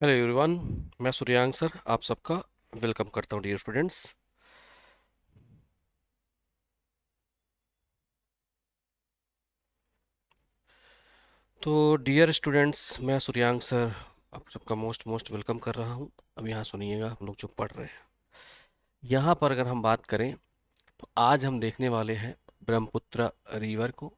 Hello everyone. मैं सूर्यांक sir आप सबका वेलकम करता हूँ डियर स्टूडेंट्स। तो डियर स्टूडेंट्स, मैं सूर्यांक सर आप सबका मोस्ट मोस्ट वेलकम कर रहा हूँ। अब यहाँ सुनिएगा, हम लोग जो पढ़ रहे हैं यहाँ पर अगर हम बात करें तो आज हम देखने वाले हैं ब्रह्मपुत्र रिवर को।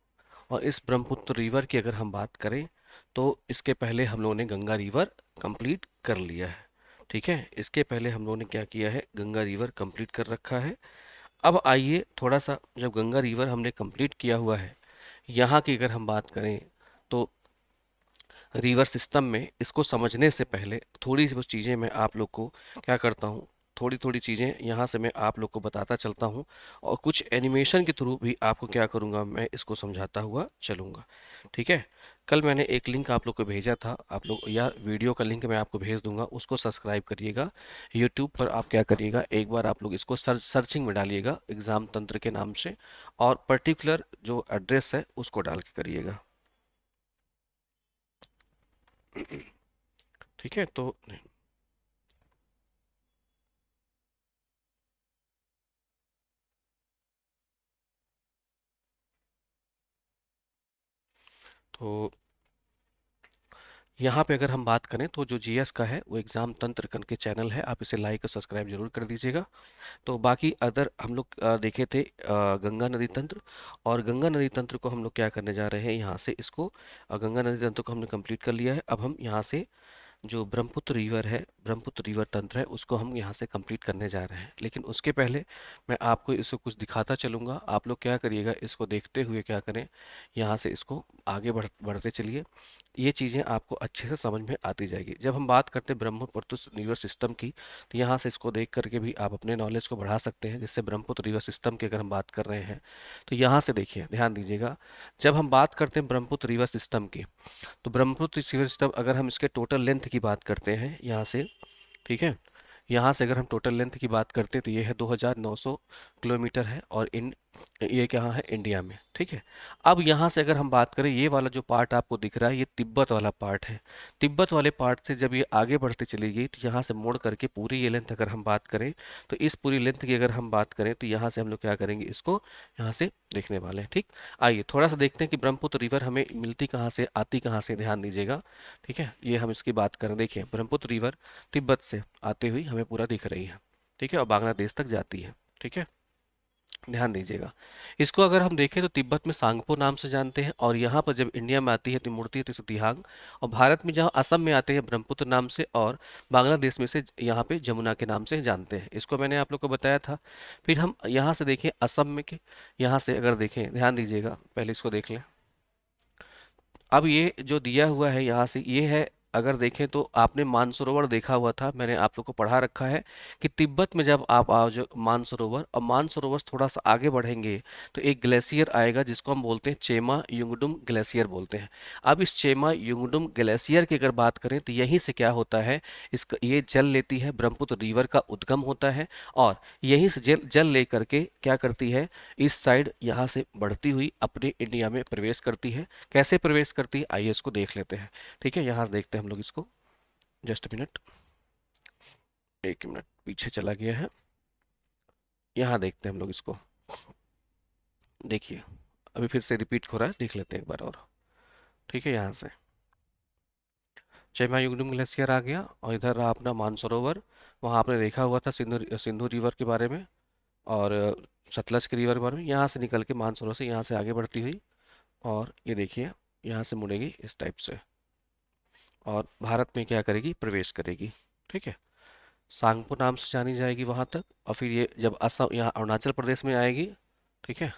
और इस ब्रह्मपुत्र रिवर की अगर हम बात करें तो इसके पहले हम लोगों ने गंगा रिवर कंप्लीट कर लिया है। ठीक है, इसके पहले हम लोगों ने क्या किया है, गंगा रिवर कंप्लीट कर रखा है। अब आइए थोड़ा सा, जब गंगा रिवर हमने कंप्लीट किया हुआ है, यहाँ की अगर हम बात करें तो रिवर सिस्टम में इसको समझने से पहले थोड़ी सी बस चीज़ें मैं आप लोग को क्या करता हूँ, थोड़ी थोड़ी चीज़ें यहाँ से मैं आप लोग को बताता चलता हूँ और कुछ एनिमेशन के थ्रू भी आपको क्या करूँगा, मैं इसको समझाता हुआ चलूँगा। ठीक है, कल मैंने एक लिंक आप लोग को भेजा था, आप लोग या वीडियो का लिंक मैं आपको भेज दूंगा, उसको सब्सक्राइब करिएगा। यूट्यूब पर आप क्या करिएगा, एक बार आप लोग इसको सर्चिंग में डालिएगा एग्ज़ाम तंत्र के नाम से, और पर्टिकुलर जो एड्रेस है उसको डाल के करिएगा। ठीक है, तो यहाँ पे अगर हम बात करें तो जो जीएस का है वो एग्ज़ाम तंत्र करके चैनल है, आप इसे लाइक और सब्सक्राइब जरूर कर दीजिएगा। तो बाकी अदर हम लोग देखे थे गंगा नदी तंत्र, और गंगा नदी तंत्र को हम लोग क्या करने जा रहे हैं यहाँ से इसको, गंगा नदी तंत्र को हमने कंप्लीट कर लिया है। अब हम यहाँ से जो ब्रह्मपुत्र रिवर है, ब्रह्मपुत्र रिवर तंत्र है, उसको हम यहाँ से कंप्लीट करने जा रहे हैं। लेकिन उसके पहले मैं आपको इसको कुछ दिखाता चलूँगा, आप लोग क्या करिएगा, इसको देखते हुए क्या करें, यहाँ से इसको आगे बढ़ते चलिए। ये चीज़ें आपको अच्छे से समझ में आती जाएगी। जब हम बात करते हैं ब्रह्मपुत्र रिवर सिस्टम की, तो यहाँ से इसको देख करके भी आप अपने नॉलेज को बढ़ा सकते हैं। जिससे ब्रह्मपुत्र रिवर सिस्टम की अगर हम बात कर रहे हैं तो यहाँ से देखिए, ध्यान दीजिएगा, जब हम बात करते हैं ब्रह्मपुत्र रिवर सिस्टम की, तो ब्रह्मपुत्र रिवर सिस्टम अगर हम इसके टोटल लेंथ की बात करते हैं यहाँ से, ठीक है, यहाँ से अगर हम टोटल लेंथ की बात करते हैं तो ये है 2900 किलोमीटर है, और इन ये कहाँ है, इंडिया में। ठीक है, अब यहाँ से अगर हम बात करें, ये वाला जो पार्ट आपको दिख रहा है ये तिब्बत वाला पार्ट है। तिब्बत वाले पार्ट से जब ये आगे बढ़ते चली गई तो यहाँ से मोड़ करके पूरी ये लेंथ अगर हम बात करें, तो इस पूरी लेंथ की अगर हम बात करें तो यहाँ से हम लोग क्या करेंगे, इसको यहाँ से देखने वाले हैं। ठीक, आइए थोड़ा सा देखते हैं कि ब्रह्मपुत्र रिवर हमें मिलती कहाँ से, आती कहाँ से, ध्यान दीजिएगा। ठीक है, ये हम इसकी बात करें, देखिए ब्रह्मपुत्र रिवर तिब्बत से आते हुई हमें पूरा दिख रही है। ठीक है, और बांग्लादेश तक जाती है। ठीक है, ध्यान दीजिएगा। इसको अगर हम देखें तो तिब्बत में सांगपो नाम से जानते हैं, और यहाँ पर जब इंडिया में आती है तो मुड़ती है तो इसे तिहांग, और भारत में जहाँ असम में आते हैं ब्रह्मपुत्र नाम से, और बांग्लादेश में से यहाँ पे जमुना के नाम से जानते हैं। इसको मैंने आप लोग को बताया था। फिर हम यहाँ से देखें असम में के, यहाँ से अगर देखें, ध्यान दीजिएगा, पहले इसको देख लें। अब ये जो दिया हुआ है यहाँ से, ये है, अगर देखें तो आपने मानसरोवर देखा हुआ था, मैंने आप लोग को पढ़ा रखा है कि तिब्बत में जब आप आओ जो मानसरोवर, और मानसरोवर थोड़ा सा आगे बढ़ेंगे तो एक ग्लेशियर आएगा जिसको हम बोलते हैं चेमा युंगडुम ग्लेशियर बोलते हैं। अब इस चेमा युंगडुम ग्लेशियर की अगर बात करें तो यहीं से क्या होता है, इसका ये जल लेती है, ब्रह्मपुत्र रिवर का उद्गम होता है, और यहीं से जल जल लेकर के क्या करती है, इस साइड यहाँ से बढ़ती हुई अपने इंडिया में प्रवेश करती है। कैसे प्रवेश करती है, आइए इसको देख लेते हैं। ठीक है, यहाँ से देखते हैं हम लोग इसको, जस्ट मिनट, एक मिनट पीछे चला गया है, यहाँ देखते हैं हम लोग इसको। देखिए, अभी फिर से रिपीट हो रहा है, देख लेते हैं एक बार और। ठीक है, यहाँ से चेमायुगडुम ग्लेशियर आ गया, और इधर रहा अपना मानसरोवर। वहाँ आपने देखा हुआ था सिंधु सिंधु रिवर के बारे में, और सतलज के रिवर के बारे में। यहाँ से निकल के मानसरोवर से यहाँ से आगे बढ़ती हुई, और ये देखिए यहाँ से मुड़ेगी इस टाइप से, और भारत में क्या करेगी, प्रवेश करेगी। ठीक है, सांगपो नाम से जानी जाएगी वहां तक, और फिर ये जब असम यहाँ अरुणाचल प्रदेश में आएगी, ठीक है,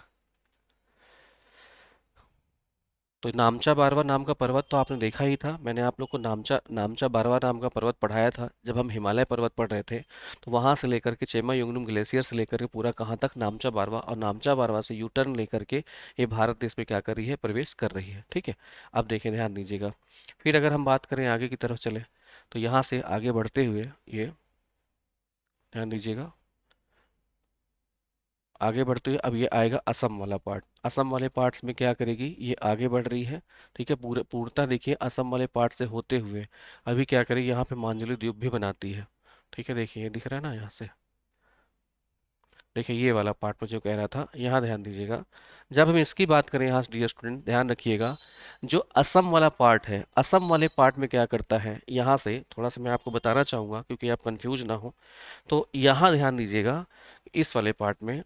तो नामचा बारवा नाम का पर्वत तो आपने देखा ही था, मैंने आप लोग को नामचा नामचा बारवा नाम का पर्वत पढ़ाया था जब हम हिमालय पर्वत पढ़ रहे थे। तो वहां से लेकर के चेमा युंगनुम ग्लेशियर से लेकर के पूरा कहाँ तक, नामचा बारवा, और नामचा बारवा से यू टर्न लेकर के ये भारत देश में क्या कर रही है, प्रवेश कर रही है। ठीक है, अब देखें, ध्यान दीजिएगा। फिर अगर हम बात करें आगे की तरफ चले, तो यहाँ से आगे बढ़ते हुए ये, ध्यान दीजिएगा, आगे बढ़ते हुए अब ये आएगा असम वाला पार्ट। असम वाले पार्ट्स में क्या करेगी, ये आगे बढ़ रही है। ठीक है, पूर्णतः देखिए असम वाले पार्ट से होते हुए अभी क्या करेगी, यहाँ पे मांजुली द्वीप भी बनाती है। ठीक है, देखिए ये दिख रहा है ना यहाँ से। देखिए ये वाला पार्ट में जो कह रहा था, यहाँ ध्यान दीजिएगा। जब हम इसकी बात करें यहाँ डियर स्टूडेंट ध्यान रखिएगा, जो असम वाला पार्ट है, असम वाले पार्ट में क्या करता है, यहाँ से थोड़ा सा मैं आपको बताना चाहूँगा क्योंकि आप कंफ्यूज ना हो। तो यहाँ ध्यान दीजिएगा, इस वाले पार्ट में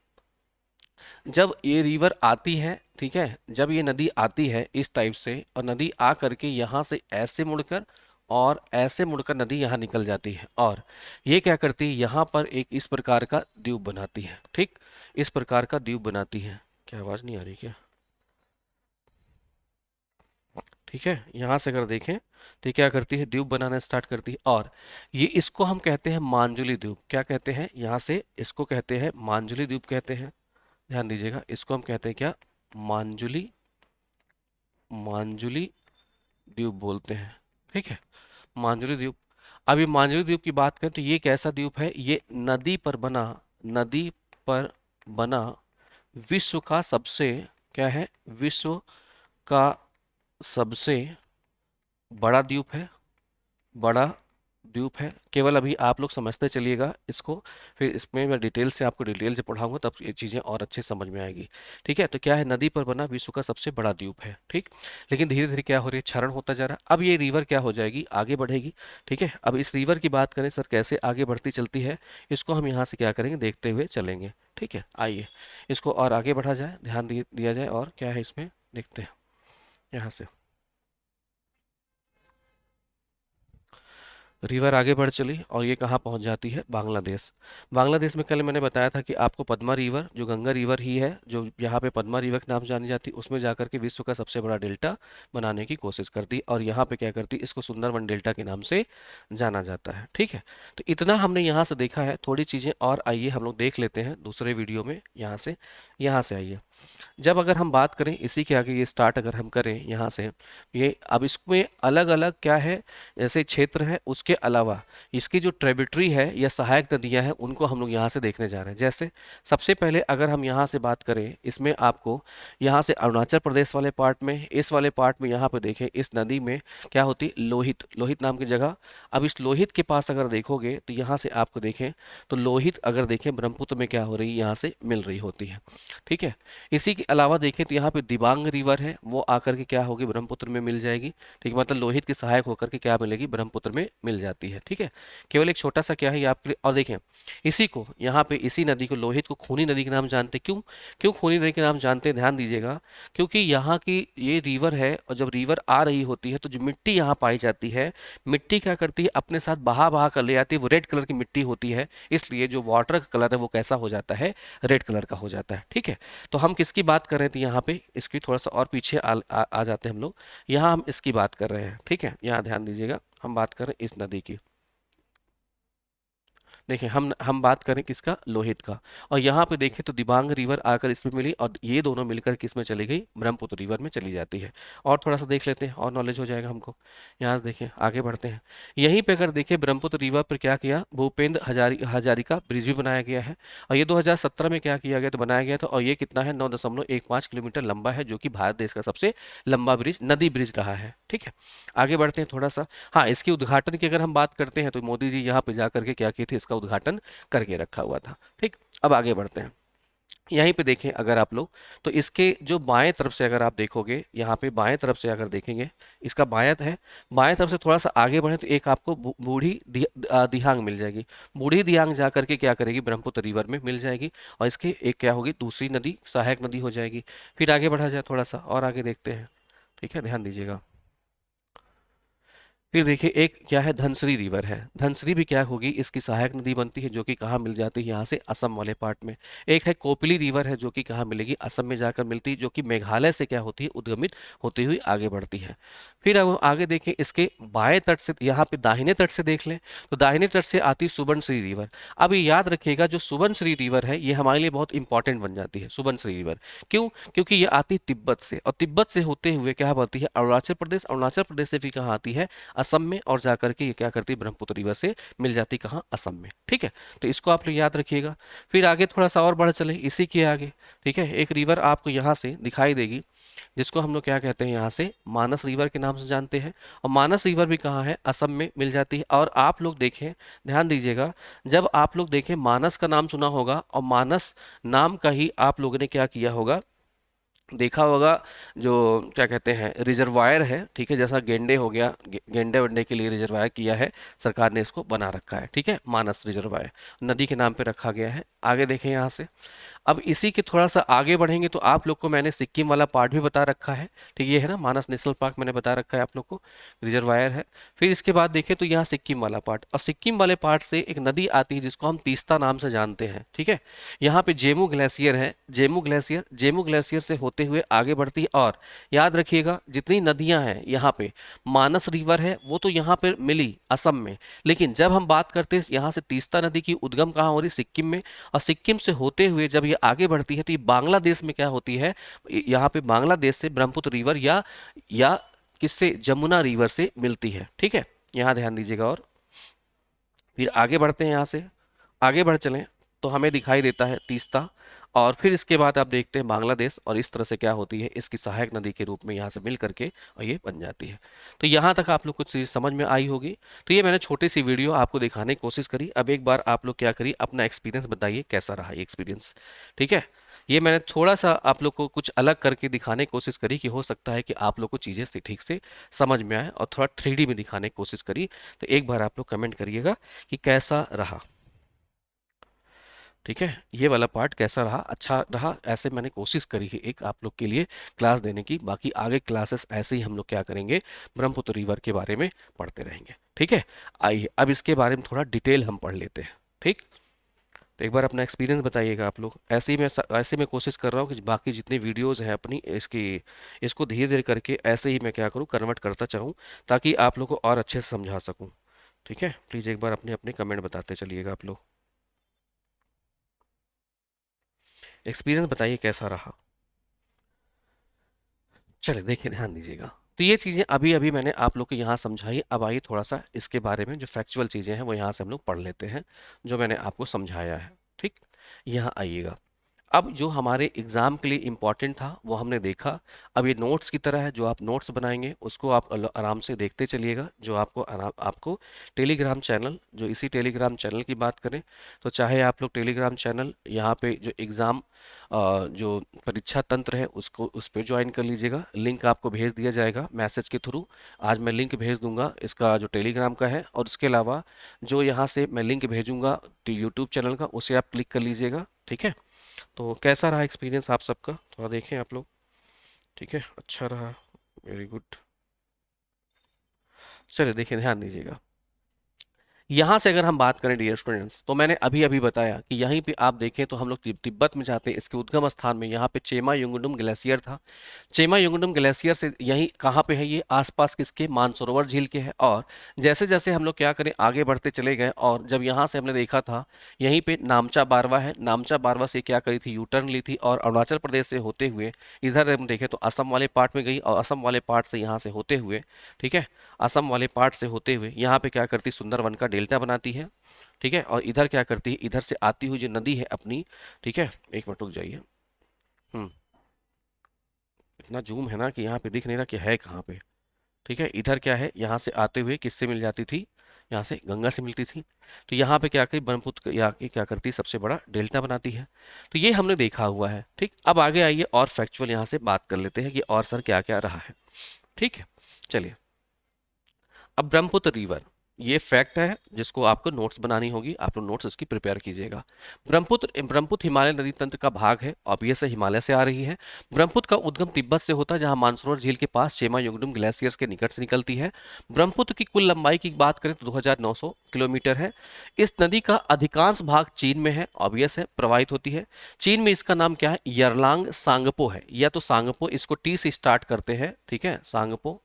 जब ये रिवर आती है, ठीक है, जब ये नदी आती है इस टाइप से और नदी आ करके यहाँ से ऐसे मुड़कर और ऐसे मुड़कर नदी यहाँ निकल जाती है और ये क्या करती है, यहाँ पर एक इस प्रकार का द्वीप बनाती है। ठीक, इस प्रकार का द्वीप बनाती है। क्या आवाज़ नहीं आ रही क्या? ठीक है, यहाँ से अगर देखें तो ये क्या करती है, द्वीप बनाना स्टार्ट करती है और ये इसको हम कहते हैं मांजुली द्वीप। क्या कहते हैं, यहाँ से इसको कहते हैं मांजुली द्वीप कहते हैं। ध्यान दीजिएगा, इसको हम कहते हैं क्या, मांजुली, मांजुली द्वीप बोलते हैं। ठीक है, मांजुली द्वीप। अब ये मांजुली द्वीप की बात करें तो ये कैसा द्वीप है, ये नदी पर बना, नदी पर बना विश्व का सबसे, क्या है, विश्व का सबसे बड़ा द्वीप है, बड़ा द्वीप है। केवल अभी आप लोग समझते चलिएगा इसको, फिर इसमें मैं डिटेल से आपको डिटेल से पढ़ाऊंगा तब ये चीज़ें और अच्छे समझ में आएगी। ठीक है, तो क्या है, नदी पर बना विश्व का सबसे बड़ा द्वीप है। ठीक, लेकिन धीरे धीरे क्या हो रही है, क्षरण होता जा रहा है। अब ये रिवर क्या हो जाएगी, आगे बढ़ेगी। ठीक है, अब इस रिवर की बात करें सर कैसे आगे बढ़ती चलती है, इसको हम यहाँ से क्या करेंगे, देखते हुए चलेंगे। ठीक है, आइए इसको और आगे बढ़ा जाए, ध्यान दिया जाए और क्या है इसमें देखते हैं यहाँ से। रिवर आगे बढ़ चली और ये कहाँ पहुँच जाती है, बांग्लादेश। बांग्लादेश में कल मैंने बताया था कि आपको पद्मा रिवर, जो गंगा रिवर ही है, जो यहाँ पे पद्मा रिवर के नाम से जानी जाती, उसमें जाकर के विश्व का सबसे बड़ा डेल्टा बनाने की कोशिश करती और यहाँ पे क्या करती, इसको सुंदरवन डेल्टा के नाम से जाना जाता है। ठीक है, तो इतना हमने यहाँ से देखा है, थोड़ी चीज़ें और आइए हम लोग देख लेते हैं दूसरे वीडियो में। यहाँ से आइए, जब अगर हम बात करें इसी के आगे ये स्टार्ट अगर हम करें यहाँ से, ये अब इसमें अलग अलग क्या है, जैसे क्षेत्र है, उसके अलावा इसकी जो ट्रिब्यूटरी है या सहायक नदियाँ हैं उनको हम लोग यहाँ से देखने जा रहे हैं। जैसे सबसे पहले अगर हम यहाँ से बात करें, इसमें आपको यहाँ से अरुणाचल प्रदेश वाले पार्ट में, इस वाले पार्ट में यहाँ पे देखें इस नदी में क्या होती, लोहित, लोहित नाम की जगह। अब इस लोहित के पास अगर देखोगे तो यहाँ से आपको देखें तो लोहित अगर देखें ब्रह्मपुत्र में क्या हो रही है, यहाँ से मिल रही होती है। ठीक है, इसी के अलावा देखें तो यहाँ पे दिबांग रिवर है, वो आकर के क्या होगी, ब्रह्मपुत्र में मिल जाएगी। ठीक है, मतलब लोहित की सहायक होकर के क्या मिलेगी, ब्रह्मपुत्र में मिल जाती है। ठीक है, केवल एक छोटा सा क्या है ये आपके लिए। और देखें इसी को यहाँ पे, इसी नदी को, लोहित को खूनी नदी के नाम जानते, क्यों क्यों खूनी नदी के नाम जानते हैं, ध्यान दीजिएगा, क्योंकि यहाँ की ये रिवर है और जब रिवर आ रही होती है तो जो मिट्टी यहाँ पाई जाती है, मिट्टी क्या करती है, अपने साथ बहा बहा कर ले आती है, वो रेड कलर की मिट्टी होती है, इसलिए जो वाटर का कलर है वो कैसा हो जाता है, रेड कलर का हो जाता है। ठीक है, तो हम किसकी बात कर रहे थे यहाँ पे, इसकी थोड़ा सा और पीछे आ जाते हैं हम लोग। यहाँ हम इसकी बात कर रहे हैं। ठीक है, यहाँ ध्यान दीजिएगा, हम बात कर रहे हैं इस नदी की। देखिए हम बात करें किसका, लोहित का। और यहाँ पे देखें तो दिबांग रिवर आकर इसमें मिली और ये दोनों मिलकर किसमें चली गई, ब्रह्मपुत्र रिवर में चली जाती है। और थोड़ा सा देख लेते हैं और नॉलेज हो जाएगा हमको। यहाँ से देखें, आगे बढ़ते हैं। यहीं पे अगर देखें ब्रह्मपुत्र रिवर पर क्या किया, भूपेंद्र हजारिका ब्रिज भी बनाया गया है और ये 2017 में क्या किया गया, तो बनाया गया था और ये कितना है, 9.15 किलोमीटर लंबा है, जो कि भारत देश का सबसे लंबा ब्रिज, नदी ब्रिज रहा है। ठीक है, आगे बढ़ते हैं थोड़ा सा। हाँ, इसके उद्घाटन की अगर हम बात करते हैं तो मोदी जी यहाँ पे जा करके क्या किए थे, इसका उद्घाटन करके रखा हुआ था। ठीक, अब आगे बढ़ते हैं। यहीं पे देखें अगर आप लोग तो इसके जो बाएं तरफ से अगर आप देखोगे, यहाँ पे बाएं तरफ से अगर देखेंगे, इसका बाएं है, बाएं तरफ से थोड़ा सा आगे बढ़े तो एक आपको दिहांग मिल जाएगी। बूढ़ी दिहांग जा करके क्या करेगी, ब्रह्मपुत्र रिवर में मिल जाएगी और इसके एक क्या होगी, दूसरी नदी, सहायक नदी हो जाएगी। फिर आगे बढ़ा जाए, थोड़ा सा और आगे देखते हैं। ठीक है, ध्यान दीजिएगा। फिर देखिए एक क्या है, धनसरी रिवर है। धनसरी भी क्या होगी, इसकी सहायक नदी बनती है, जो कि कहाँ मिल जाती है, यहाँ से असम वाले पार्ट में। एक है कोपिली रिवर है, जो कि कहाँ मिलेगी, असम में जाकर मिलती है, जो कि मेघालय से क्या होती है, उद्गमित होती हुई आगे बढ़ती है। फिर अब आगे देखें, इसके बाएं तट से, यहाँ पे दाहिने तट से देख लें तो दाहिने तट से आती है सुबनश्री रिवर। अब ये याद रखिएगा, जो सुबनश्री रिवर है ये हमारे लिए बहुत इंपॉर्टेंट बन जाती है, सुबनश्री रिवर। क्यों, क्योंकि ये आती है तिब्बत से और तिब्बत से होते हुए क्या बनती है, अरुणाचल प्रदेश, अरुणाचल प्रदेश से फिर कहाँ आती है, असम में, और जाकर के ये क्या करती है, ब्रह्मपुत्र रिवर से मिल जाती कहाँ, असम में। ठीक है, तो इसको आप लोग याद रखिएगा। फिर आगे थोड़ा सा और बढ़ चले इसी के आगे। ठीक है, एक रिवर आपको यहाँ से दिखाई देगी, जिसको हम लोग क्या कहते हैं, यहाँ से मानस रिवर के नाम से जानते हैं। और मानस रिवर भी कहाँ है, असम में मिल जाती है। और आप लोग देखें, ध्यान दीजिएगा, जब आप लोग देखें मानस का नाम सुना होगा, और मानस नाम का ही आप लोगों ने क्या किया होगा, देखा होगा, जो क्या कहते हैं रिजर्वायर है, ठीक है, जैसा गेंडे हो गया, गेंडे वंडे के लिए रिजर्वायर किया है सरकार ने, इसको बना रखा है। ठीक है, मानस रिजर्वायर नदी के नाम पे रखा गया है। आगे देखें यहाँ से, अब इसी के थोड़ा सा आगे बढ़ेंगे तो आप लोग को मैंने सिक्किम वाला पार्ट भी बता रखा है। ठीक, ये है ना मानस नेशनल पार्क, मैंने बता रखा है आप लोग को, रिजर्वायर है। फिर इसके बाद देखें तो यहाँ सिक्किम वाला पार्ट, और सिक्किम वाले पार्ट से एक नदी आती है जिसको हम तीस्ता नाम से जानते हैं। ठीक है, यहाँ पे जेमू ग्लेशियर है, जेमू ग्लेशियर से होते हुए आगे बढ़ती है। और याद रखिएगा, जितनी नदियां हैं यहाँ पे, मानस रिवर है वो तो यहाँ पे मिली असम में, लेकिन जब हम बात करते हैं यहाँ से तीस्ता नदी की उद्गम कहाँ हो रही, सिक्किम में। और सिक्किम से होते हुए जब ये आगे बढ़ती है तो ये बांग्लादेश में क्या होती है, यहाँ पे बांग्लादेश से ब्रह्मपुत्र रिवर या किससे, जमुना रिवर से मिलती है। ठीक है, यहाँ ध्यान दीजिएगा। और फिर आगे बढ़ते हैं, यहाँ से आगे बढ़ चलें तो हमें दिखाई देता है तीस्ता, और फिर इसके बाद आप देखते हैं बांग्लादेश, और इस तरह से क्या होती है, इसकी सहायक नदी के रूप में यहाँ से मिल करके और ये बन जाती है। तो यहाँ तक आप लोग कुछ चीज़ समझ में आई होगी। तो ये मैंने छोटी सी वीडियो आपको दिखाने की कोशिश करी। अब एक बार आप लोग क्या करिए, अपना एक्सपीरियंस बताइए कैसा रहा ये एक्सपीरियंस। ठीक है, ये मैंने थोड़ा सा आप लोग को कुछ अलग करके दिखाने की कोशिश करी, कि हो सकता है कि आप लोग को चीज़ें से ठीक से समझ में आए, और थोड़ा 3D में दिखाने की कोशिश करी। तो एक बार आप लोग कमेंट करिएगा कि कैसा रहा। ठीक है, ये वाला पार्ट कैसा रहा, अच्छा रहा, ऐसे मैंने कोशिश करी है एक आप लोग के लिए क्लास देने की। बाकी आगे क्लासेस ऐसे ही हम लोग क्या करेंगे, ब्रह्मपुत्र रिवर के बारे में पढ़ते रहेंगे। ठीक है, आइए अब इसके बारे में थोड़ा डिटेल हम पढ़ लेते हैं। ठीक, तो एक बार अपना एक्सपीरियंस बताइएगा आप लोग। ऐसे मैं कोशिश कर रहा हूँ कि बाकी जितनी वीडियोज़ हैं अपनी, इसको धीरे धीरे करके ऐसे ही मैं क्या करूँ, कन्वर्ट करता चाहूँ, ताकि आप लोग को और अच्छे से समझा सकूँ। ठीक है, प्लीज़ एक बार अपने अपने कमेंट बताते चलिएगा आप लोग। एक्सपीरियंस बताइए कैसा रहा। चलिए देखिए, ध्यान दीजिएगा। तो ये चीज़ें अभी अभी मैंने आप लोग को यहाँ समझाई। अब आइए थोड़ा सा इसके बारे में जो फैक्चुअल चीज़ें हैं वो यहाँ से हम लोग पढ़ लेते हैं, जो मैंने आपको समझाया है। ठीक, यहाँ आइएगा। अब जो हमारे एग्ज़ाम के लिए इम्पॉर्टेंट था वो हमने देखा। अब ये नोट्स की तरह है, जो आप नोट्स बनाएंगे उसको आप आराम से देखते चलिएगा। जो आपको टेलीग्राम चैनल, जो इसी टेलीग्राम चैनल की बात करें तो चाहे आप लोग टेलीग्राम चैनल यहाँ पे जो एग्ज़ाम जो परीक्षा तंत्र है उसको उस पर ज्वाइन कर लीजिएगा। लिंक आपको भेज दिया जाएगा मैसेज के थ्रू। आज मैं लिंक भेज दूंगा इसका जो टेलीग्राम का है, और इसके अलावा जो यहाँ से मैं लिंक भेजूंगा यूट्यूब चैनल का, उसे आप क्लिक कर लीजिएगा। ठीक है, तो कैसा रहा एक्सपीरियंस आप सबका, थोड़ा देखें आप लोग। ठीक है, अच्छा रहा, वेरी गुड। चलिए देखिए, ध्यान दीजिएगा। यहाँ से अगर हम बात करें डियर स्टूडेंट्स, तो मैंने अभी अभी बताया कि यहीं पे आप देखें तो हम लोग तिब्बत में जाते हैं। इसके उद्गम स्थान में यहाँ पे चेमा युंगडुम ग्लेशियर था। चेमा युंगडुम ग्लेशियर से यहीं कहाँ पे है, ये आसपास किसके, मानसरोवर झील के है। और जैसे जैसे हम लोग क्या करें, आगे बढ़ते चले गए, और जब यहाँ से हमने देखा था यहीं पे नामचा बारवा है, नामचा बारवा से क्या करी थी, यू टर्न ली थी, और अरुणाचल प्रदेश से होते हुए इधर हम देखें तो असम वाले पार्ट में गई, और असम वाले पार्ट से यहाँ से होते हुए, ठीक है, असम वाले पार्ट से होते हुए यहाँ पे क्या करती, सुंदरवन का डेल्टा बनाती है। ठीक है, और इधर क्या करती है, इधर से आती हुई जो नदी है अपनी, ठीक है, एक मिनट रुक जाइए। हम्म, इतना जूम है ना कि यहाँ पे दिख नहीं रहा कि है कहाँ पे। ठीक है, इधर क्या है, यहाँ से आते हुए किससे मिल जाती थी, यहाँ से गंगा से मिलती थी। तो यहाँ पे क्या करी, ब्रह्मपुत्र यहाँ की क्या करती है, सबसे बड़ा डेल्टा बनाती है। तो ये हमने देखा हुआ है। ठीक, अब आगे आइए और फैक्चुअल यहाँ से बात कर लेते हैं कि और सर क्या क्या रहा है। ठीक है, चलिए। अब ब्रह्मपुत्र रिवर, ये फैक्ट है जिसको आपको नोट्स बनानी होगी, आप लोग नोट्स इसकी प्रिपेयर कीजिएगा। ब्रह्मपुत्र हिमालय नदी तंत्र का भाग है, ऑब्वियस है हिमालय से आ रही है। ब्रह्मपुत्र का उद्गम तिब्बत से होता है, जहां मानसरोवर झील के पास चेमा युंगडुम ग्लेशियर्स के निकट से निकलती है। ब्रह्मपुत्र की कुल लंबाई की बात करें तो 2900 किलोमीटर है। इस नदी का अधिकांश भाग चीन में है, ऑब्वियस है, प्रवाहित होती है। चीन में इसका नाम क्या है, यरलांग सांगपो है, या तो सांगपो, इसको टी से स्टार्ट करते हैं। ठीक है, सांगपो,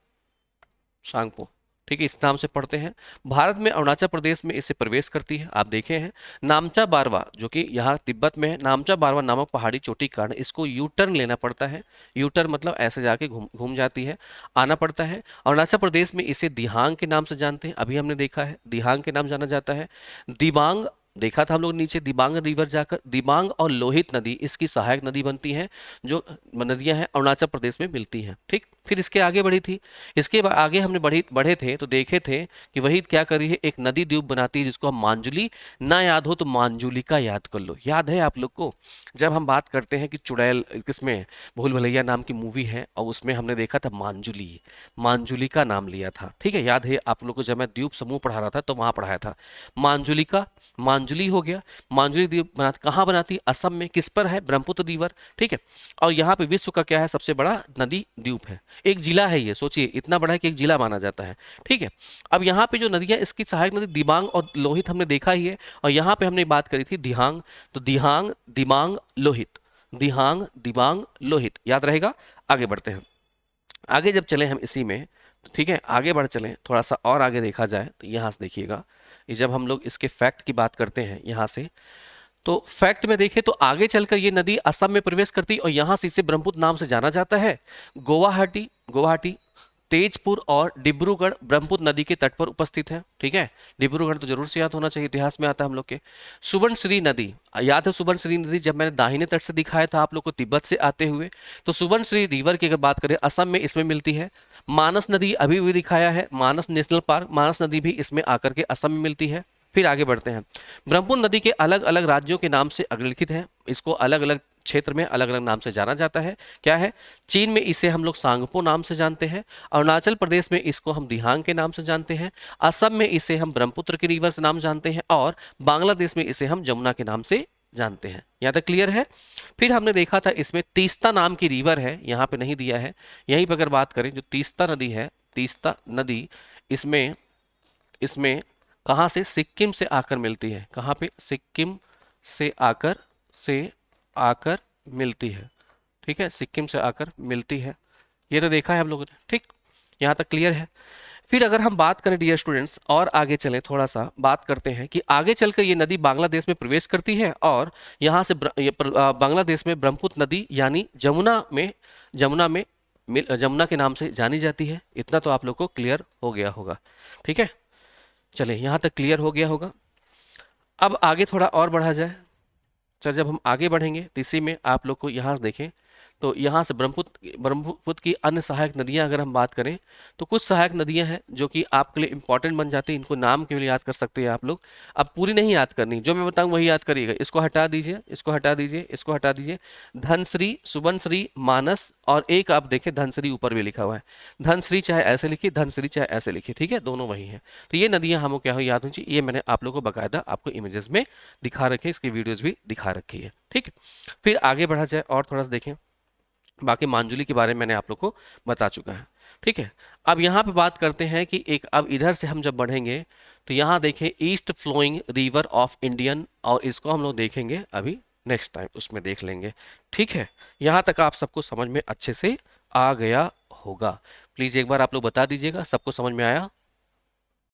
सांगपो। ठीक है, इस नाम से पढ़ते हैं। भारत में अरुणाचल प्रदेश में इसे प्रवेश करती है, आप देखे हैं। नामचा बारवा जो कि यहाँ तिब्बत में है, नामचा बारवा नामक पहाड़ी चोटी के कारण इसको यू टर्न लेना पड़ता है। यू टर्न मतलब ऐसे जाके घूम घूम जाती है, आना पड़ता है। अरुणाचल प्रदेश में इसे दिहांग के नाम से जानते हैं, अभी हमने देखा है दिहांग के नाम जाना जाता है। दिबांग देखा था हम लोग नीचे, दिबांग रिवर जाकर। दिबांग और लोहित नदी इसकी सहायक नदी बनती हैं, जो नदियां हैं अरुणाचल प्रदेश में मिलती हैं। ठीक, फिर इसके आगे बढ़ी थी। इसके आगे हमने बढ़े थे तो देखे थे कि वही क्या करी है, एक नदी द्वीप बनाती है जिसको हम मांजुली, ना याद हो तो मांजुली का याद कर लो। याद है आप लोग को, जब हम बात करते हैं कि चुड़ैल किसमें, भूल भुलैया नाम की मूवी है और उसमें हमने देखा था मांजुली, मांजुली का नाम लिया था। ठीक है, याद है आप लोग को, जब मैं द्वीप समूह पढ़ा रहा था तो वहां पढ़ाया था। मांजुली का, मांजुली हो गया। मांजुली द्वीप कहाँ बनाती है, असम में। किस पर है, ब्रह्मपुत्र रिवर। ठीक है, और यहाँ पे विश्व का क्या है, सबसे बड़ा नदी द्वीप है, एक जिला है ये, सोचिए इतना बड़ा है कि एक जिला माना जाता है। ठीक है, अब यहाँ पे जो नदियाँ, इसकी सहायक नदी दिबांग और लोहित हमने देखा ही है, और यहाँ पे हमने बात करी थी दिहांग, तो दिहांग, दिबांग, लोहित, दिहांग, दिबांग, लोहित, याद रहेगा। आगे बढ़ते हैं, आगे जब चले हम इसी में, ठीक है, आगे बढ़ चलें, थोड़ा सा और आगे देखा जाए तो यहाँ से देखिएगा, ये जब हम लोग इसके फैक्ट की बात करते हैं यहाँ से, तो फैक्ट में देखें तो आगे चलकर ये नदी असम में प्रवेश करती और यहां से इसे ब्रह्मपुत्र नाम से जाना जाता है। गुवाहाटी, गुवाहाटी, तेजपुर और डिब्रूगढ़ ब्रह्मपुत्र नदी के तट पर उपस्थित है। ठीक है, डिब्रूगढ़ तो जरूर से याद होना चाहिए, इतिहास में आता है हम लोग के। सुवर्णश्री नदी, याद है सुवर्णश्री नदी, जब मैंने दाहिने तट से दिखाया था आप लोग को तिब्बत से आते हुए, तो सुवर्णश्री रिवर की अगर बात करें असम में इसमें मिलती है। मानस नदी अभी भी दिखाया है, मानस नेशनल पार्क, मानस नदी भी इसमें आकर के असम में मिलती है। फिर आगे बढ़ते हैं, ब्रह्मपुत्र नदी के अलग अलग राज्यों के नाम से अग्रलिखित है, इसको अलग अलग क्षेत्र में अलग अलग नाम से जाना जाता है। क्या है, चीन में इसे हम लोग सांगपो नाम से जानते हैं, अरुणाचल प्रदेश में इसको हम दिहांग के नाम से जानते हैं, असम में इसे हम ब्रह्मपुत्र के रिवर से नाम जानते हैं, और बांग्लादेश में इसे हम जमुना के नाम से जानते हैं। यहाँ तक क्लियर है। फिर हमने देखा था इसमें तीस्ता नाम की रिवर है, यहाँ पे नहीं दिया है, यहीं पर अगर बात करें जो तीस्ता नदी है, तीस्ता नदी इसमें इसमें कहाँ से, सिक्किम से आकर मिलती है। कहाँ पे, सिक्किम से आकर मिलती है। ठीक है, सिक्किम से आकर मिलती है, ये तो देखा है हम लोगों ने। ठीक, यहाँ तक क्लियर है। फिर अगर हम बात करें डियर स्टूडेंट्स, और आगे चलें, थोड़ा सा बात करते हैं कि आगे चलकर ये नदी बांग्लादेश में प्रवेश करती है और यहाँ से बांग्लादेश में ब्रह्मपुत्र नदी यानी जमुना के नाम से जानी जाती है। इतना तो आप लोग को क्लियर हो गया होगा। ठीक है, चलिए यहाँ तक क्लियर हो गया होगा। अब आगे थोड़ा और बढ़ा जाए। चल, जब हम आगे बढ़ेंगे तो इसी में आप लोग को यहाँ से देखें तो यहाँ से ब्रह्मपुत्र की अन्य सहायक नदियाँ अगर हम बात करें तो कुछ सहायक नदियाँ हैं जो कि आपके लिए इंपॉर्टेंट बन जाती हैं, इनको नाम केवल याद कर सकते हैं आप लोग। अब पूरी नहीं याद करनी, जो मैं बताऊँ वही याद करिएगा। इसको हटा दीजिए, इसको हटा दीजिए, इसको हटा दीजिए। धनश्री, सुबनश्री, मानस, और एक आप देखें धनश्री ऊपर भी लिखा हुआ है। धनश्री चाहे ऐसे लिखिए, धनश्री चाहे ऐसे लिखिए, ठीक है, दोनों वही हैं। तो ये नदियाँ हमको क्या हो, याद होनी चाहिए। ये मैंने आप लोग को बाकायदा आपको इमेजेस में दिखा रखे, इसकी वीडियोज भी दिखा रखी है। ठीक, फिर आगे बढ़ा जाए और थोड़ा सा देखें। बाकी मांजुली के बारे में मैंने आप लोग को बता चुका है। ठीक है, अब यहाँ पे बात करते हैं कि एक, अब इधर से हम जब बढ़ेंगे तो यहाँ देखें east flowing river of Indian, और इसको हम लोग देखेंगे अभी नेक्स्ट टाइम, उसमें देख लेंगे। ठीक है, यहाँ तक आप सबको समझ में अच्छे से आ गया होगा। प्लीज़ एक बार आप लोग बता दीजिएगा सबको समझ में आया।